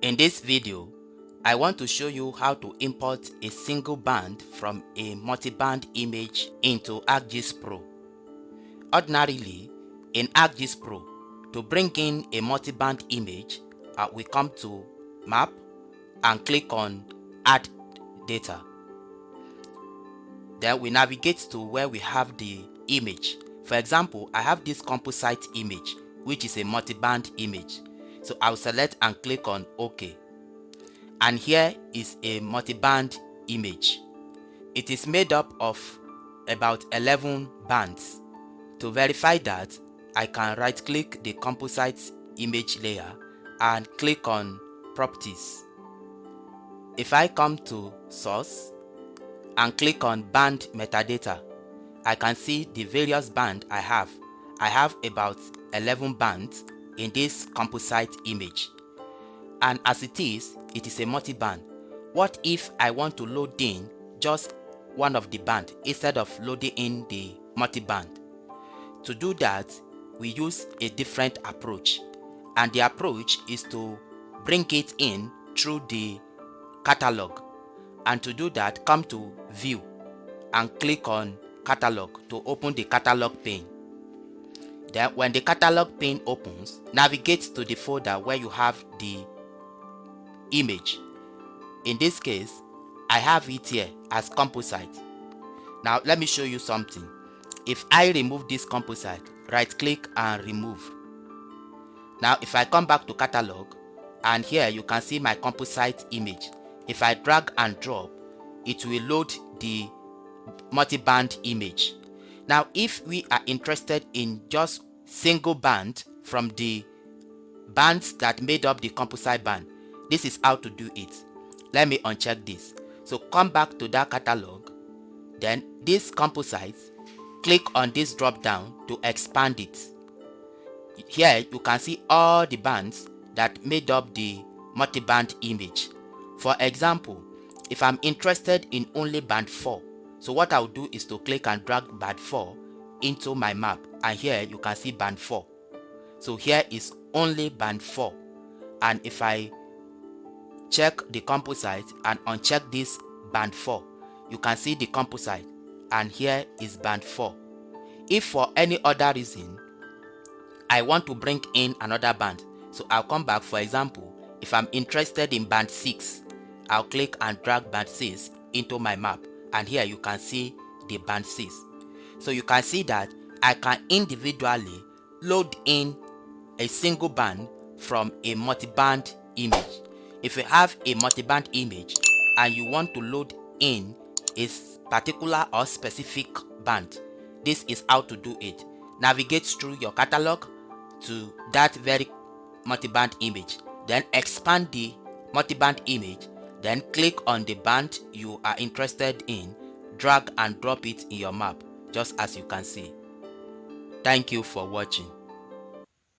In this video, I want to show you how to import a single band from a multi-band image into ArcGIS Pro. Ordinarily, in ArcGIS Pro, to bring in a multi-band image, we come to Map and click on Add Data. Then we navigate to where we have the image. For example, I have this composite image, which is a multi-band image. So I'll select and click on OK. And here is a multi-band image. It is made up of about 11 bands. To verify that, I can right-click the composite image layer and click on Properties. If I come to Source and click on Band Metadata, I can see the various bands I have. I have about 11 bands in this composite image. And as it is a multi-band. What if I want to load in just one of the band instead of loading in the multi-band? To do that, we use a different approach. And the approach is to bring it in through the catalog. And to do that, come to View and click on Catalog to open the catalog pane. Then when the catalog pane opens, navigate to the folder where you have the image. In this case, I have it here as composite. Now let me show you something. If I remove this composite, right click and remove. Now if I come back to catalog, and here you can see my composite image. If I drag and drop, it will load the multi-band image. Now if we are interested in just single band from the bands that made up the composite band, this is how to do it. Let me uncheck this. So come back to that catalog, then this composite, click on this drop down to expand it. Here you can see all the bands that made up the multi-band image. For example, if I'm interested in only band 4, so what I'll do is to click and drag band 4 into my map, and here you can see band 4. So here is only band 4, and if I check the composite and uncheck this band 4, you can see the composite, and here is band 4. If for any other reason I want to bring in another band, so I'll come back. For example, if I'm interested in band 6, I'll click and drag band 6 into my map, and here you can see the band 6. So you can see that I can individually load in a single band from a multi-band image. If you have a multi-band image and you want to load in a particular or specific band, this is how to do it. Navigate through your catalog to that very multi-band image, then expand the multi-band image, then click on the band you are interested in, drag and drop it in your map, just as you can see. Thank you for watching.